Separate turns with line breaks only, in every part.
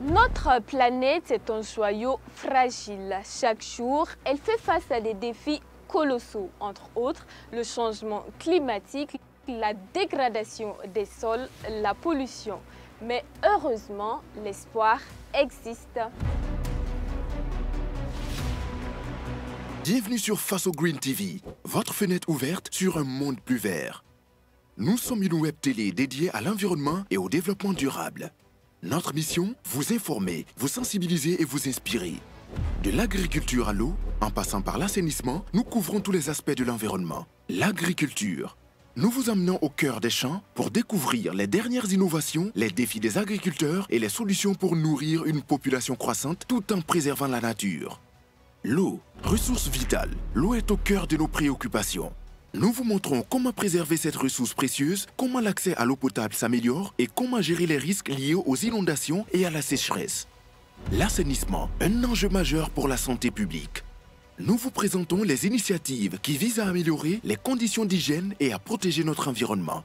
Notre planète est un joyau fragile. Chaque jour, elle fait face à des défis colossaux, entre autres le changement climatique, la dégradation des sols, la pollution. Mais heureusement, l'espoir existe.
Bienvenue sur Face au Green TV, votre fenêtre ouverte sur un monde plus vert. Nous sommes une web télé dédiée à l'environnement et au développement durable. Notre mission, vous informer, vous sensibiliser et vous inspirer. De l'agriculture à l'eau, en passant par l'assainissement, nous couvrons tous les aspects de l'environnement. L'agriculture. Nous vous emmenons au cœur des champs pour découvrir les dernières innovations, les défis des agriculteurs et les solutions pour nourrir une population croissante tout en préservant la nature. L'eau, ressource vitale. L'eau est au cœur de nos préoccupations. Nous vous montrons comment préserver cette ressource précieuse, comment l'accès à l'eau potable s'améliore et comment gérer les risques liés aux inondations et à la sécheresse. L'assainissement, un enjeu majeur pour la santé publique. Nous vous présentons les initiatives qui visent à améliorer les conditions d'hygiène et à protéger notre environnement.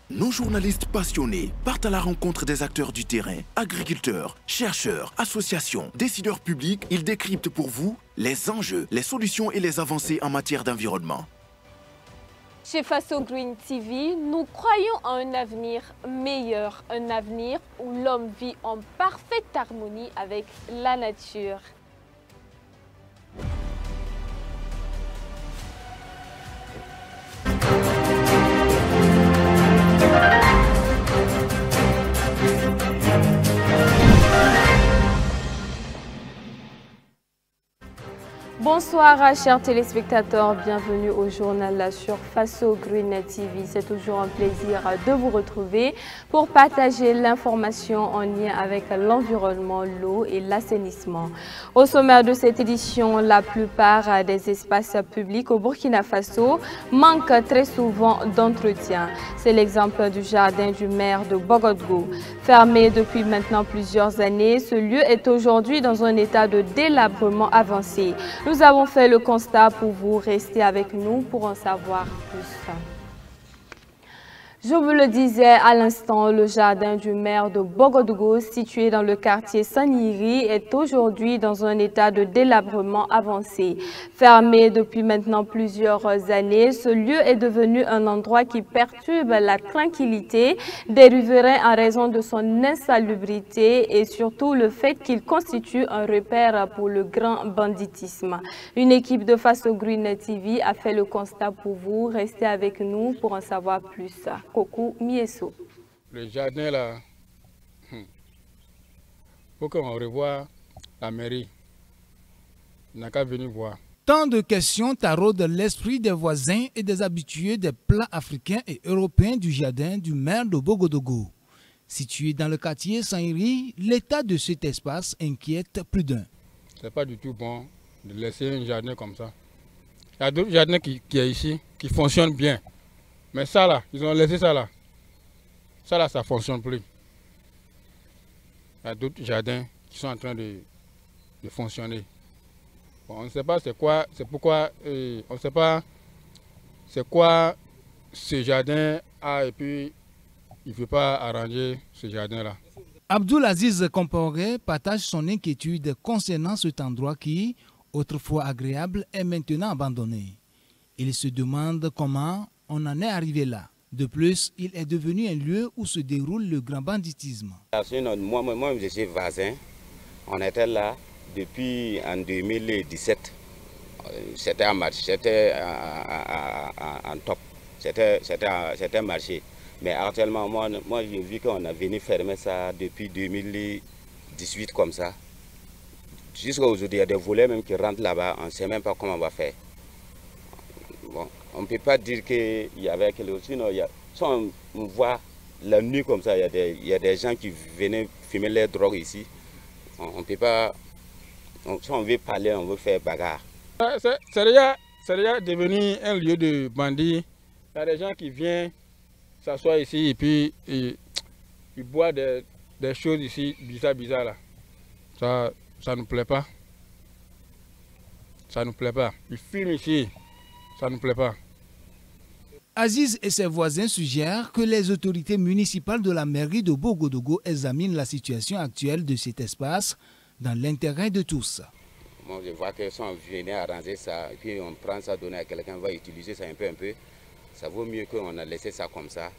Nos journalistes passionnés partent à la rencontre des acteurs du terrain, agriculteurs, chercheurs, associations, décideurs publics. Ils décryptent pour vous les enjeux, les solutions et les avancées en matière d'environnement.
Chez Face au Green TV, nous croyons à un avenir meilleur, un avenir où l'homme vit en parfaite harmonie avec la nature. Bonsoir chers téléspectateurs, bienvenue au journal sur Face au Green TV. C'est toujours un plaisir de vous retrouver pour partager l'information en lien avec l'environnement, l'eau et l'assainissement. Au sommaire de cette édition, la plupart des espaces publics au Burkina Faso manquent très souvent d'entretien. C'est l'exemple du jardin du maire de Bogodgo. Fermé depuis maintenant plusieurs années, ce lieu est aujourd'hui dans un état de délabrement avancé. Nous avons fait le constat pour vous. Restez avec nous pour en savoir plus. Je vous le disais à l'instant, le jardin du maire de Bogodgo, situé dans le quartier Saniri, est aujourd'hui dans un état de délabrement avancé. Fermé depuis maintenant plusieurs années, ce lieu est devenu un endroit qui perturbe la tranquillité des riverains en raison de son insalubrité et surtout le fait qu'il constitue un repère pour le grand banditisme. Une équipe de Face au Green TV a fait le constat pour vous. Restez avec nous pour en savoir plus. Kokou Mieso.
Le jardin là, faut qu'on revoie la mairie. On n'a qu'à venir voir.
Tant de questions taraudent l'esprit des voisins et des habitués des plats africains et européens du jardin du maire de Bogodogo. Situé dans le quartier Saniri, l'état de cet espace inquiète plus d'un.
C'est pas du tout bon de laisser un jardin comme ça. Il y a d'autres jardins qui est ici, qui fonctionnent bien. Mais ça là, ils ont laissé ça là. Ça là, ça ne fonctionne plus. Il y a d'autres jardins qui sont en train de fonctionner. Bon, on ne sait pas c'est quoi, c'est pourquoi, on ne sait pas c'est quoi ce jardin a et puis il ne veut pas arranger ce jardin là.
Abdoulaziz Compaoré partage son inquiétude concernant cet endroit qui, autrefois agréable, est maintenant abandonné. Il se demande comment on en est arrivé là. De plus, il est devenu un lieu où se déroule le grand banditisme.
Moi, je suis voisin. On était là depuis en 2017. C'était un marché, c'était en top. C'était un marché. Mais actuellement, moi j'ai vu qu'on a venu fermer ça depuis 2018 comme ça. Jusqu'à aujourd'hui, il y a des volets même qui rentrent là-bas. On ne sait même pas comment on va faire. Bon, on ne peut pas dire qu'il y avait quelque chose. Sinon, si on voit la nuit comme ça, il y a des gens qui venaient fumer les drogues ici. On ne peut pas. Si on veut parler, on veut faire bagarre.
C'est déjà devenu un lieu de bandits. Il y a des gens qui viennent s'asseoir ici et puis ils boivent des choses ici bizarres là. Ça ne nous plaît pas. Ça ne nous plaît pas. Ils fument ici. Ça ne nous plaît pas.
Aziz et ses voisins suggèrent que les autorités municipales de la mairie de Bogodogo examinent la situation actuelle de cet espace dans l'intérêt de tous.
Moi, je vois que si on venait arranger ça, et puis on prend ça, donner à quelqu'un, va utiliser ça un peu, ça vaut mieux qu'on a laissé ça comme ça,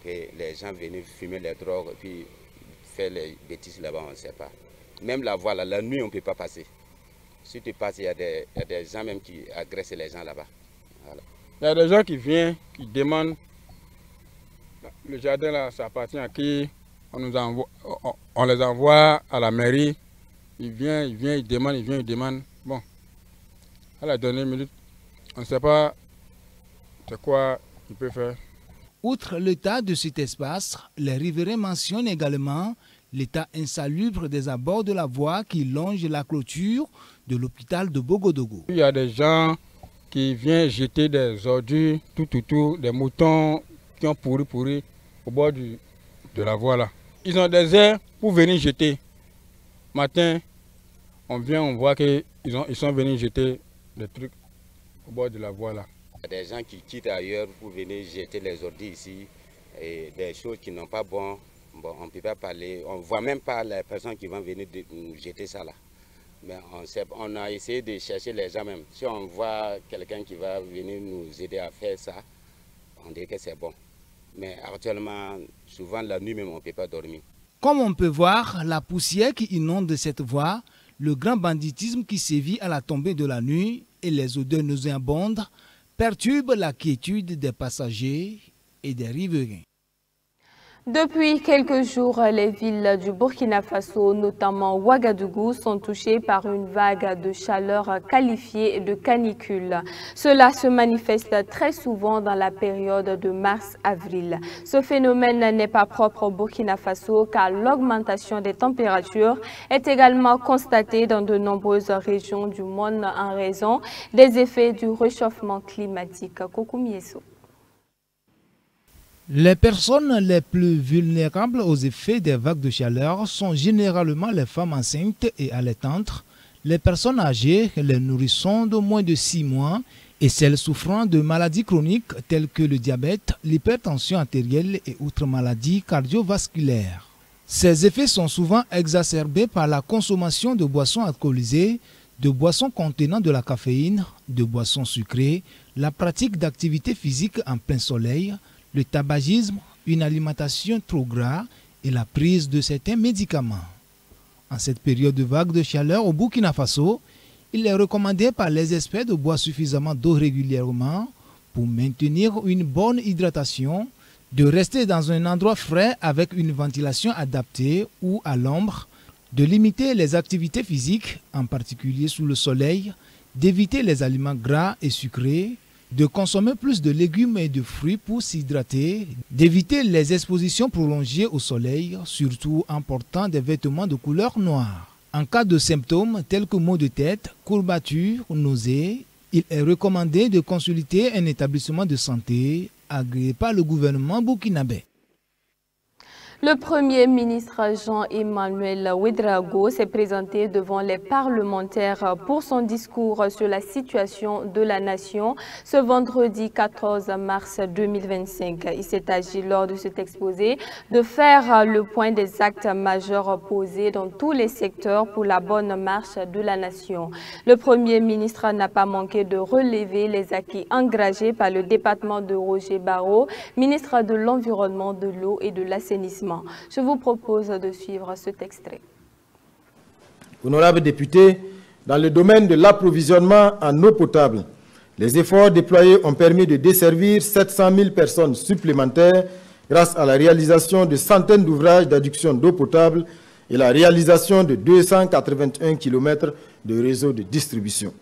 que les gens viennent fumer les drogues, et puis faire les bêtises là-bas, on ne sait pas. Même la voie, là, la nuit, on ne peut pas passer. Si tu passes, il y a des gens même qui agressent les gens là-bas. Voilà.
Il y a des gens qui viennent, qui demandent, le jardin là, ça appartient à qui, on les envoie à la mairie, ils viennent, ils demandent. Bon, à la dernière minute, on ne sait pas c'est quoi ils peuvent faire.
Outre l'état de cet espace, les riverains mentionnent également l'état insalubre des abords de la voie qui longe la clôture de l'hôpital de Bogodogo.
Il y a des gens qui viennent jeter des ordures, tout, des moutons qui ont pourri au bord de la voie là. Ils ont des airs pour venir jeter. Matin, on vient, on voit qu'ils sont venus jeter des trucs au bord de la voie là.
Il y a des gens qui quittent ailleurs pour venir jeter les ordures ici, et des choses qui n'ont pas bon. Bon, on ne peut pas parler, on ne voit même pas les personnes qui vont venir nous jeter ça là. Mais on a essayé de chercher les gens même. Si on voit quelqu'un qui va venir nous aider à faire ça, on dit que c'est bon. Mais actuellement, souvent la nuit même, on ne peut pas dormir.
Comme on peut voir, la poussière qui inonde cette voie, le grand banditisme qui sévit à la tombée de la nuit et les odeurs nauséabondes perturbent la quiétude des passagers et des riverains.
Depuis quelques jours, les villes du Burkina Faso, notamment Ouagadougou, sont touchées par une vague de chaleur qualifiée de canicule. Cela se manifeste très souvent dans la période de mars-avril. Ce phénomène n'est pas propre au Burkina Faso car l'augmentation des températures est également constatée dans de nombreuses régions du monde en raison des effets du réchauffement climatique. Kokoumieso.
Les personnes les plus vulnérables aux effets des vagues de chaleur sont généralement les femmes enceintes et allaitantes, les personnes âgées, les nourrissons de moins de 6 mois et celles souffrant de maladies chroniques telles que le diabète, l'hypertension artérielle et autres maladies cardiovasculaires. Ces effets sont souvent exacerbés par la consommation de boissons alcoolisées, de boissons contenant de la caféine, de boissons sucrées, la pratique d'activités physiques en plein soleil, le tabagisme, une alimentation trop grasse et la prise de certains médicaments. En cette période de vague de chaleur au Burkina Faso, il est recommandé par les experts de boire suffisamment d'eau régulièrement pour maintenir une bonne hydratation, de rester dans un endroit frais avec une ventilation adaptée ou à l'ombre, de limiter les activités physiques, en particulier sous le soleil, d'éviter les aliments gras et sucrés, de consommer plus de légumes et de fruits pour s'hydrater, d'éviter les expositions prolongées au soleil, surtout en portant des vêtements de couleur noire. En cas de symptômes tels que maux de tête, courbatures, nausées, il est recommandé de consulter un établissement de santé agréé par le gouvernement burkinabé.
Le Premier ministre Jean-Emmanuel Ouédraogo s'est présenté devant les parlementaires pour son discours sur la situation de la nation ce vendredi 14 mars 2025. Il s'est agi lors de cet exposé de faire le point des actes majeurs posés dans tous les secteurs pour la bonne marche de la nation. Le Premier ministre n'a pas manqué de relever les acquis engagés par le département de Roger Barreau, ministre de l'Environnement, de l'Eau et de l'Assainissement. Je vous propose de suivre cet extrait.
Honorables députés, dans le domaine de l'approvisionnement en eau potable, les efforts déployés ont permis de desservir 700 000 personnes supplémentaires grâce à la réalisation de centaines d'ouvrages d'adduction d'eau potable et la réalisation de 281 km de réseaux de distribution.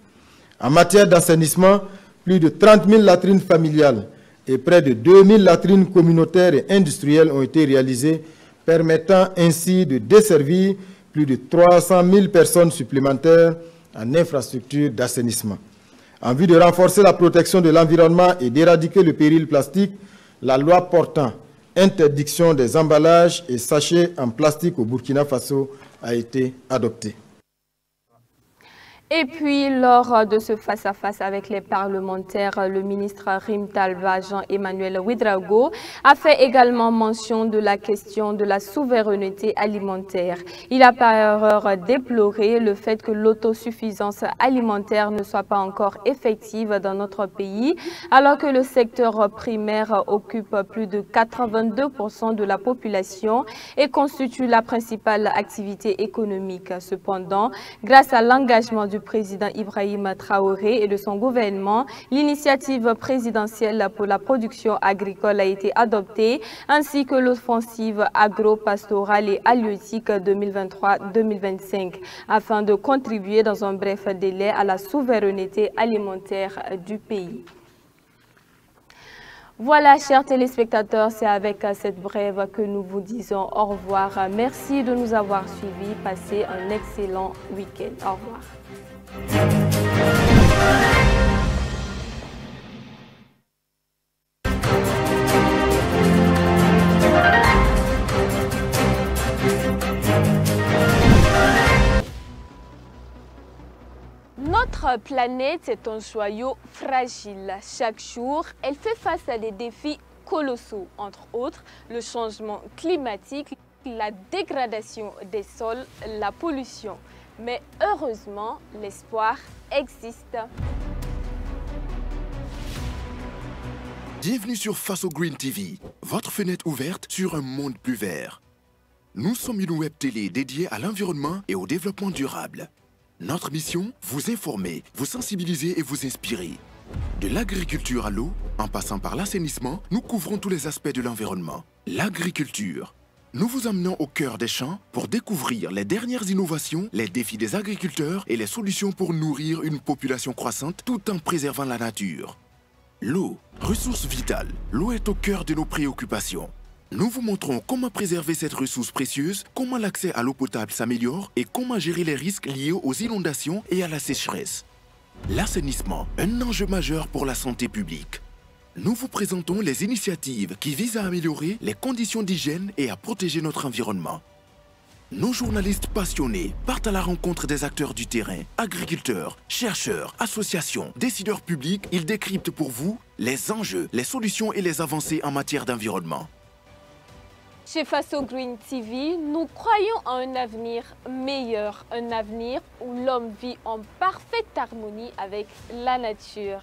En matière d'assainissement, plus de 30 000 latrines familiales et près de 2000 latrines communautaires et industrielles ont été réalisées, permettant ainsi de desservir plus de 300 000 personnes supplémentaires en infrastructures d'assainissement. En vue de renforcer la protection de l'environnement et d'éradiquer le péril plastique, la loi portant interdiction des emballages et sachets en plastique au Burkina Faso a été adoptée.
Et puis, lors de ce face-à-face avec les parlementaires, le ministre Rim Talba Jean-Emmanuel Ouedraogo a fait également mention de la question de la souveraineté alimentaire. Il a par ailleurs déploré le fait que l'autosuffisance alimentaire ne soit pas encore effective dans notre pays, alors que le secteur primaire occupe plus de 82% de la population et constitue la principale activité économique. Cependant, grâce à l'engagement du président Ibrahima Traoré et de son gouvernement, l'initiative présidentielle pour la production agricole a été adoptée, ainsi que l'offensive agro-pastorale et halieutique 2023-2025, afin de contribuer dans un bref délai à la souveraineté alimentaire du pays. Voilà, chers téléspectateurs, c'est avec cette brève que nous vous disons au revoir. Merci de nous avoir suivis. Passez un excellent week-end. Au revoir. Notre planète est un joyau fragile. Chaque jour, elle fait face à des défis colossaux, entre autres le changement climatique, la dégradation des sols, la pollution. Mais heureusement, l'espoir existe.
Bienvenue sur Faso Green TV, votre fenêtre ouverte sur un monde plus vert. Nous sommes une web télé dédiée à l'environnement et au développement durable. Notre mission, vous informer, vous sensibiliser et vous inspirer. De l'agriculture à l'eau, en passant par l'assainissement, nous couvrons tous les aspects de l'environnement. L'agriculture. Nous vous emmenons au cœur des champs pour découvrir les dernières innovations, les défis des agriculteurs et les solutions pour nourrir une population croissante tout en préservant la nature. L'eau, ressource vitale. L'eau est au cœur de nos préoccupations. Nous vous montrons comment préserver cette ressource précieuse, comment l'accès à l'eau potable s'améliore et comment gérer les risques liés aux inondations et à la sécheresse. L'assainissement, un enjeu majeur pour la santé publique. Nous vous présentons les initiatives qui visent à améliorer les conditions d'hygiène et à protéger notre environnement. Nos journalistes passionnés partent à la rencontre des acteurs du terrain, agriculteurs, chercheurs, associations, décideurs publics. Ils décryptent pour vous les enjeux, les solutions et les avancées en matière d'environnement.
Chez Faso Green TV, nous croyons à un avenir meilleur, un avenir où l'homme vit en parfaite harmonie avec la nature.